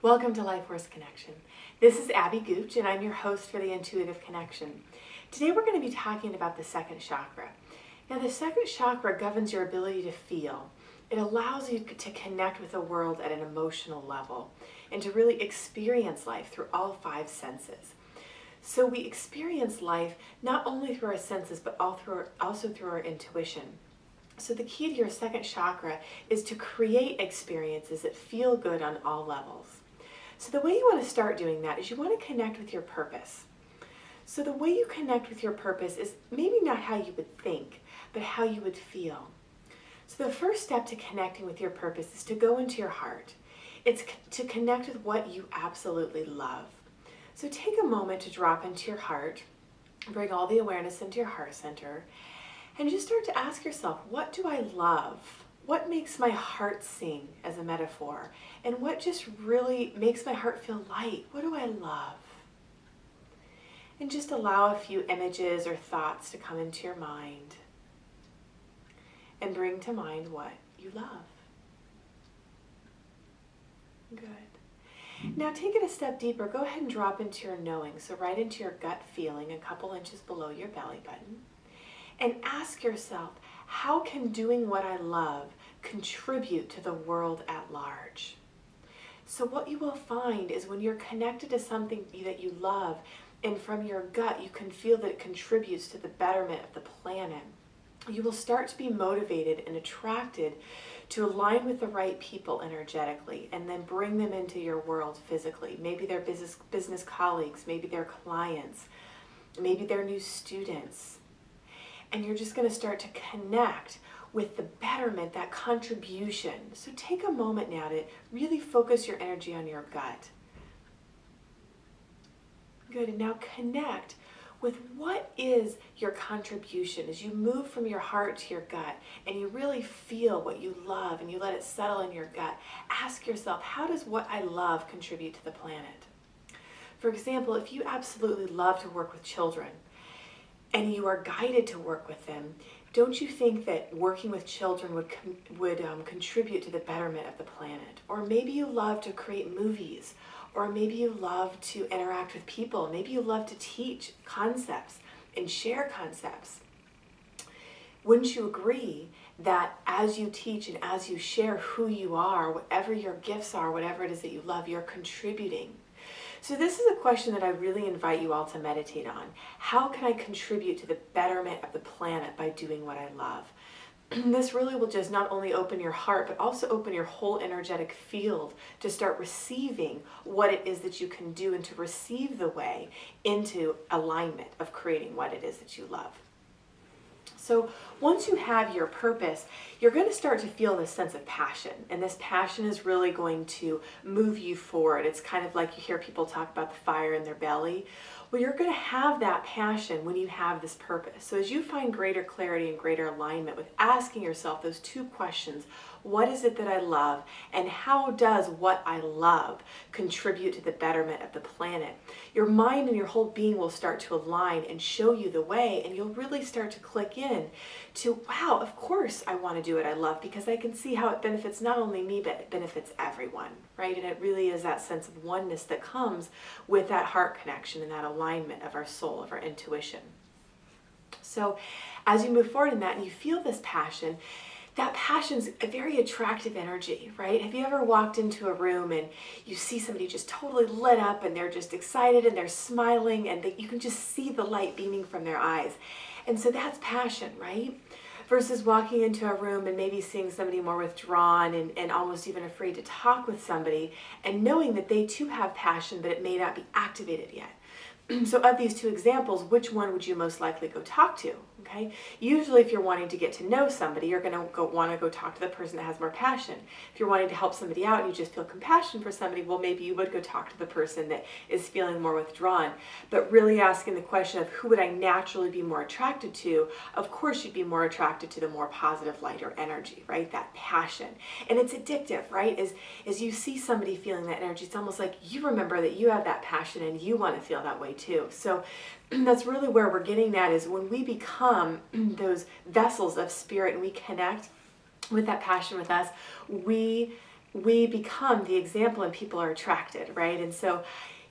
Welcome to Life Force Connection. This is Abby Gooch, and I'm your host for the Intuitive Connection. Today we're going to be talking about the second chakra. Now, the second chakra governs your ability to feel. It allows you to connect with the world at an emotional level and to really experience life through all five senses. So we experience life not only through our senses, but also through our intuition. So the key to your second chakra is to create experiences that feel good on all levels. So the way you want to start doing that is you want to connect with your purpose. So the way you connect with your purpose is maybe not how you would think, but how you would feel. So the first step to connecting with your purpose is to go into your heart. It's to connect with what you absolutely love. So take a moment to drop into your heart, bring all the awareness into your heart center, and just start to ask yourself, what do I love? What makes my heart sing as a metaphor? And what just really makes my heart feel light? What do I love? And just allow a few images or thoughts to come into your mind and bring to mind what you love. Good. Now take it a step deeper. Go ahead and drop into your knowing. So right into your gut feeling, a couple inches below your belly button. And ask yourself, how can doing what I love contribute to the world at large? So what you will find is when you're connected to something that you love, and from your gut you can feel that it contributes to the betterment of the planet, you will start to be motivated and attracted to align with the right people energetically and then bring them into your world physically. Maybe they're business colleagues, maybe they're clients, maybe they're new students. And you're just going to start to connect with the betterment, that contribution. So take a moment now to really focus your energy on your gut. Good, and now connect with what is your contribution as you move from your heart to your gut and you really feel what you love and you let it settle in your gut. Ask yourself, how does what I love contribute to the planet? For example, if you absolutely love to work with children, and you are guided to work with them, don't you think that working with children would contribute to the betterment of the planet? Or maybe you love to create movies, or maybe you love to interact with people, maybe you love to teach concepts and share concepts. Wouldn't you agree that as you teach and as you share who you are, whatever your gifts are, whatever it is that you love, you're contributing? So this is a question that I really invite you all to meditate on. How can I contribute to the betterment of the planet by doing what I love? This really will just not only open your heart, but also open your whole energetic field to start receiving what it is that you can do and to receive the way into alignment of creating what it is that you love. So once you have your purpose, you're going to start to feel this sense of passion. And this passion is really going to move you forward. It's kind of like you hear people talk about the fire in their belly. Well, you're going to have that passion when you have this purpose. So as you find greater clarity and greater alignment with asking yourself those two questions, what is it that I love? And how does what I love contribute to the betterment of the planet? Your mind and your whole being will start to align and show you the way, and you'll really start to click in to, wow, of course I want to do what I love because I can see how it benefits not only me, but it benefits everyone, right? And it really is that sense of oneness that comes with that heart connection and that alignment of our soul, of our intuition. So as you move forward in that and you feel this passion, that passion's a very attractive energy, right? Have you ever walked into a room and you see somebody just totally lit up and they're just excited and they're smiling and you can just see the light beaming from their eyes? And so that's passion, right? Versus walking into a room and maybe seeing somebody more withdrawn and almost even afraid to talk with somebody and knowing that they too have passion, but it may not be activated yet. So of these two examples, which one would you most likely go talk to? Okay. Usually if you're wanting to get to know somebody, you're going to want to go talk to the person that has more passion. If you're wanting to help somebody out and you just feel compassion for somebody, well, maybe you would go talk to the person that is feeling more withdrawn. But really asking the question of who would I naturally be more attracted to, of course you'd be more attracted to the more positive light or energy, right? That passion. And it's addictive, right? As you see somebody feeling that energy, it's almost like you remember that you have that passion and you want to feel that way too. So that's really where we're getting at, is when we become those vessels of spirit and we connect with that passion with us, we we become the example and people are attracted, right? And so,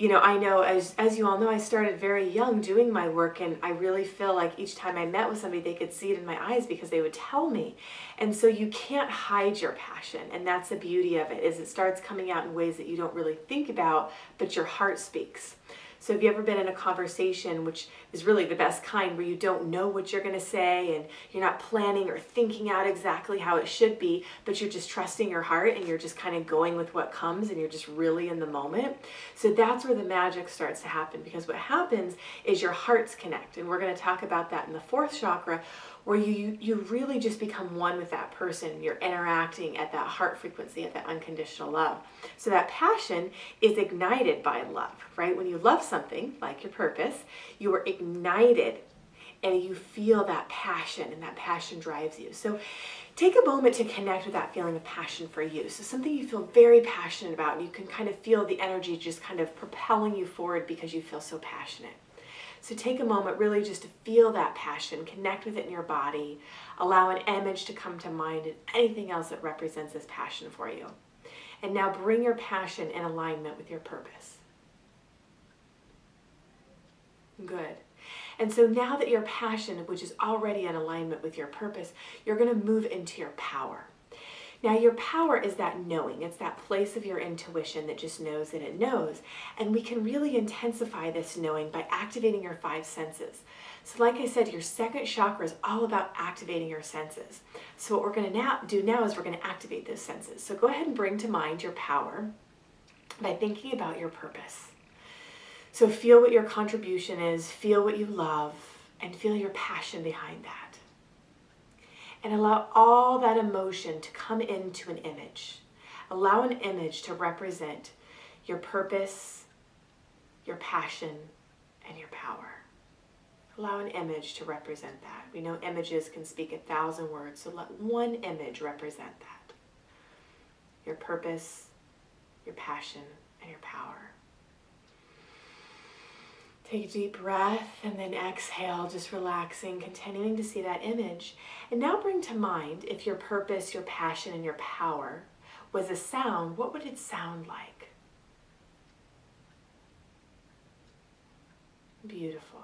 I know, as you all know, I started very young doing my work, and I really feel like each time I met with somebody, they could see it in my eyes because they would tell me. And so you can't hide your passion, and that's the beauty of it, is it starts coming out in ways that you don't really think about, but your heart speaks. So have you ever been in a conversation, which is really the best kind, where you don't know what you're going to say and you're not planning or thinking out exactly how it should be, but you're just trusting your heart and you're just kind of going with what comes and you're just really in the moment? So that's where the magic starts to happen, because what happens is your hearts connect. And we're going to talk about that in the fourth chakra, where you really just become one with that person. You're interacting at that heart frequency, at that unconditional love. So that passion is ignited by love, right? When you love something, like your purpose, you are ignited and you feel that passion, and that passion drives you. So take a moment to connect with that feeling of passion for you. So something you feel very passionate about, and you can kind of feel the energy just kind of propelling you forward because you feel so passionate. So take a moment really just to feel that passion, connect with it in your body, allow an image to come to mind and anything else that represents this passion for you. And now bring your passion in alignment with your purpose. Good. And so now that your passion, which is already in alignment with your purpose, you're going to move into your power. Now your power is that knowing. It's that place of your intuition that just knows that it knows. And we can really intensify this knowing by activating your 5 senses. So like I said, your second chakra is all about activating your senses. So what we're going to do now is we're going to activate those senses. So go ahead and bring to mind your power by thinking about your purpose. So feel what your contribution is, feel what you love, and feel your passion behind that. And allow all that emotion to come into an image. Allow an image to represent your purpose, your passion, and your power. Allow an image to represent that. We know images can speak 1,000 words, so let one image represent that. Your purpose, your passion, and your power. Take a deep breath and then exhale, just relaxing, continuing to see that image. And now bring to mind, if your purpose, your passion, and your power was a sound, what would it sound like? Beautiful.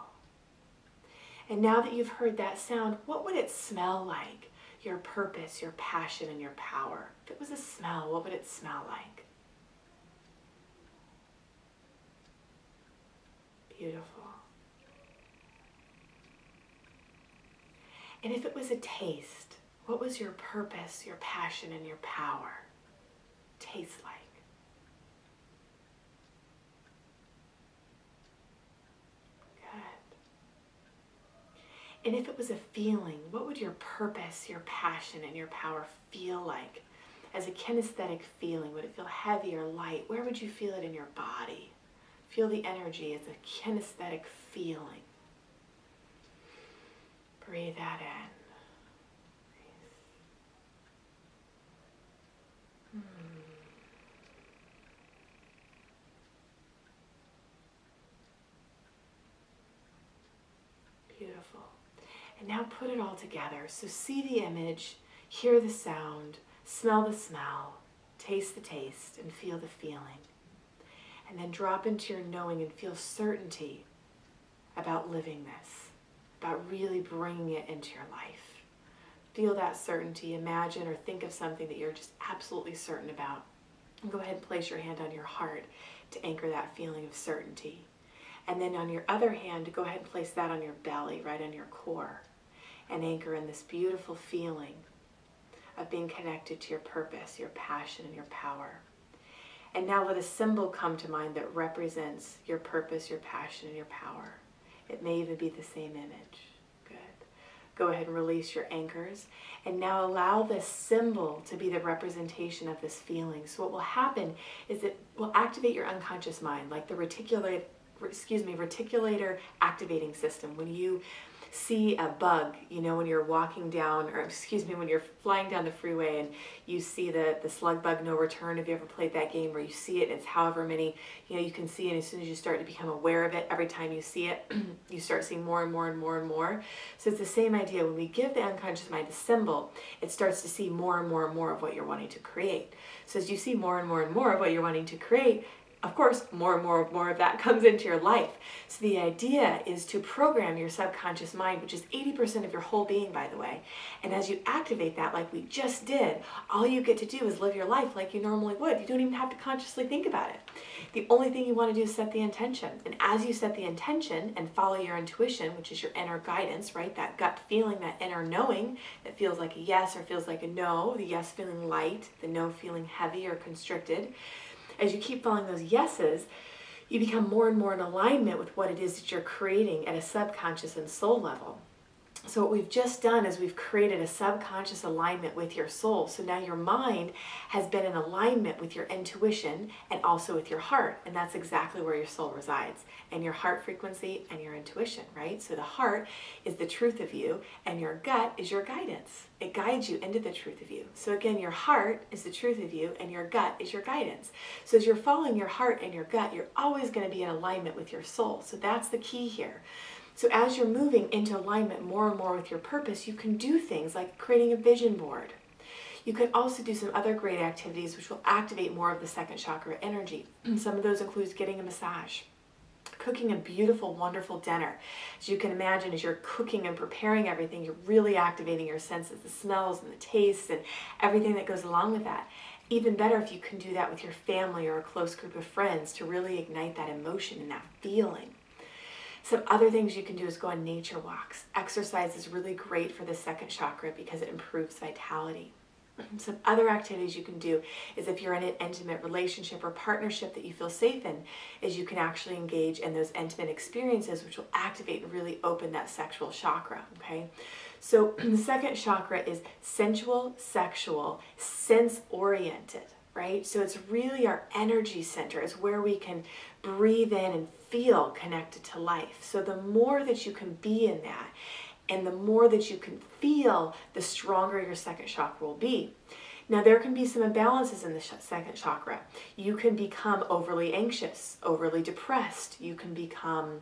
And now that you've heard that sound, what would it smell like? Your purpose, your passion, and your power. If it was a smell, what would it smell like? Beautiful. And if it was a taste, what was your purpose, your passion, and your power taste like? Good. And if it was a feeling, what would your purpose, your passion, and your power feel like? As a kinesthetic feeling, would it feel heavy or light? Where would you feel it in your body? Feel the energy as a kinesthetic feeling. Breathe that in. Beautiful. And now put it all together. So see the image, hear the sound, smell the smell, taste the taste, and feel the feeling. And then drop into your knowing and feel certainty about living this, about really bringing it into your life. Feel that certainty. Imagine or think of something that you're just absolutely certain about. And go ahead and place your hand on your heart to anchor that feeling of certainty. And then on your other hand, go ahead and place that on your belly, right on your core, and anchor in this beautiful feeling of being connected to your purpose, your passion, and your power. And now let a symbol come to mind that represents your purpose, your passion, and your power. It may even be the same image. Good. Go ahead and release your anchors. And now allow this symbol to be the representation of this feeling. So what will happen is it will activate your unconscious mind, like the reticulator activating system. When you see a bug, you know, when you're walking down, or excuse me, when you're flying down the freeway and you see the slug bug no return. Have you ever played that game where you see it, it's however many, you know, you can see, and as soon as you start to become aware of it, every time you see it, you start seeing more and more and more and more. So it's the same idea. When we give the unconscious mind a symbol, it starts to see more and more and more of what you're wanting to create. So as you see more and more and more of what you're wanting to create, of course, more and more of that comes into your life. So the idea is to program your subconscious mind, which is 80% of your whole being, by the way. And as you activate that, like we just did, all you get to do is live your life like you normally would. You don't even have to consciously think about it. The only thing you want to do is set the intention. And as you set the intention and follow your intuition, which is your inner guidance, right? That gut feeling, that inner knowing that feels like a yes or feels like a no, the yes feeling light, the no feeling heavy or constricted. As you keep following those yeses, you become more and more in alignment with what it is that you're creating at a subconscious and soul level. So what we've just done is we've created a subconscious alignment with your soul. So now your mind has been in alignment with your intuition and also with your heart. And that's exactly where your soul resides, and your heart frequency and your intuition, right? So the heart is the truth of you, and your gut is your guidance. It guides you into the truth of you. So again, your heart is the truth of you, and your gut is your guidance. So as you're following your heart and your gut, you're always going to be in alignment with your soul. So that's the key here. So as you're moving into alignment more and more with your purpose, you can do things like creating a vision board. You can also do some other great activities which will activate more of the second chakra energy. Some of those includes getting a massage, cooking a beautiful, wonderful dinner. As you can imagine, as you're cooking and preparing everything, you're really activating your senses, the smells and the tastes and everything that goes along with that. Even better if you can do that with your family or a close group of friends to really ignite that emotion and that feeling. Some other things you can do is go on nature walks. Exercise is really great for the second chakra because it improves vitality. Some other activities you can do is if you're in an intimate relationship or partnership that you feel safe in, is you can actually engage in those intimate experiences which will activate and really open that sexual chakra, okay? So the second chakra is sensual, sexual, sense-oriented, right? So it's really our energy center. It's where we can breathe in and feel connected to life. So the more that you can be in that, and the more that you can feel, the stronger your second chakra will be. Now there can be some imbalances in the second chakra. You can become overly anxious, overly depressed. You can become,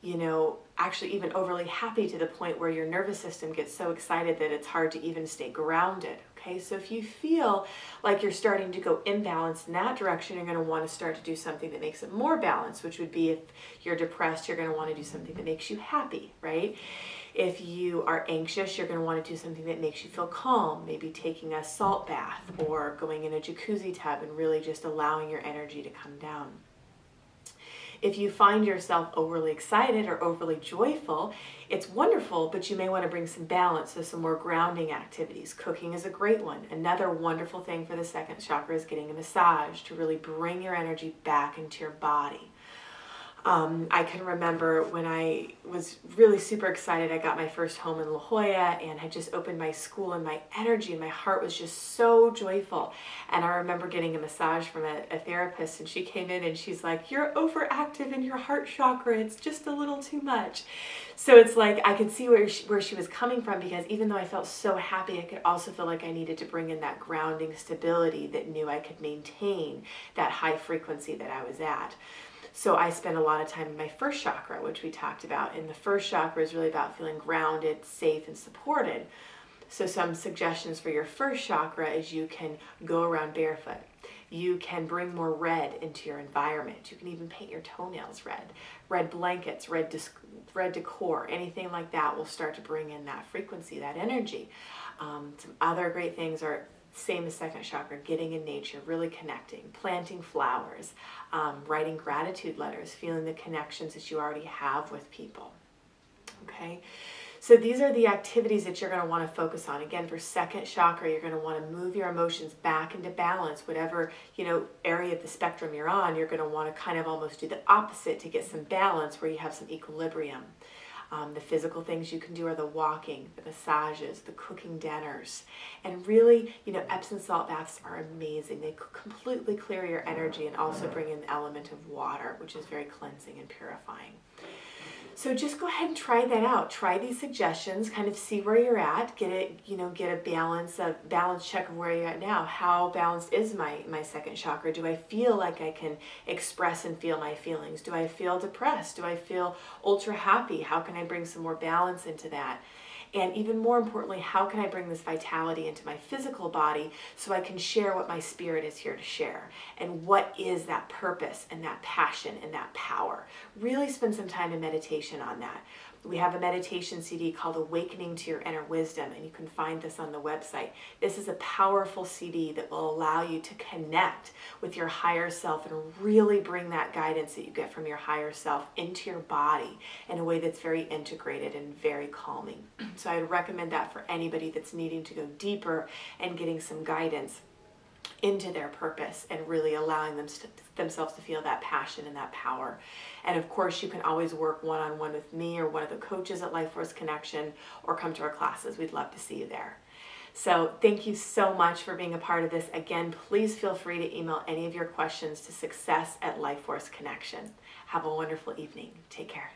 you know, actually even overly happy to the point where your nervous system gets so excited that it's hard to even stay grounded. Okay, so if you feel like you're starting to go imbalanced in that direction, you're going to want to start to do something that makes it more balanced, which would be if you're depressed, you're going to want to do something that makes you happy, right? If you are anxious, you're going to want to do something that makes you feel calm, maybe taking a salt bath or going in a jacuzzi tub and really just allowing your energy to come down. If you find yourself overly excited or overly joyful, it's wonderful, but you may want to bring some balance, so some more grounding activities. Cooking is a great one. Another wonderful thing for the second chakra is getting a massage to really bring your energy back into your body. I can remember when I was really super excited, I got my first home in La Jolla and had just opened my school, and my energy and my heart was just so joyful. And I remember getting a massage from a therapist, and she came in and she's like, "You're overactive in your heart chakra. It's just a little too much." So it's like I could see where she was coming from, because even though I felt so happy, I could also feel like I needed to bring in that grounding stability that knew I could maintain that high frequency that I was at. So I spent a lot of time in my first chakra, which we talked about. And the first chakra is really about feeling grounded, safe, and supported. So some suggestions for your first chakra is you can go around barefoot. You can bring more red into your environment. You can even paint your toenails red. Red blankets, red decor, anything like that will start to bring in that frequency, that energy. Some other great things are same as second chakra, getting in nature, really connecting, planting flowers, writing gratitude letters, feeling the connections that you already have with people. Okay, so these are the activities that you're going to want to focus on. Again, for second chakra, you're going to want to move your emotions back into balance. Whatever, you know, area of the spectrum you're on, you're going to want to kind of almost do the opposite to get some balance where you have some equilibrium. The physical things you can do are the walking, the massages, the cooking dinners. And really, you know, Epsom salt baths are amazing. They completely clear your energy and also bring in the element of water, which is very cleansing and purifying. So just go ahead and try that out. Try these suggestions, kind of see where you're at, get a balance check of where you're at now. How balanced is my second chakra? Do I feel like I can express and feel my feelings? Do I feel depressed? Do I feel ultra happy? How can I bring some more balance into that? And even more importantly, how can I bring this vitality into my physical body so I can share what my spirit is here to share? And what is that purpose and that passion and that power? Really spend some time in meditation on that. We have a meditation CD called Awakening to Your Inner Wisdom, and you can find this on the website. This is a powerful CD that will allow you to connect with your higher self and really bring that guidance that you get from your higher self into your body in a way that's very integrated and very calming. So I'd recommend that for anybody that's needing to go deeper and getting some guidance into their purpose and really allowing themselves to feel that passion and that power. And of course, you can always work one-on-one with me or one of the coaches at Life Force Connection, or come to our classes. We'd love to see you there. So thank you so much for being a part of this. Again, please feel free to email any of your questions to success@Life Force Connection. Have a wonderful evening. Take care.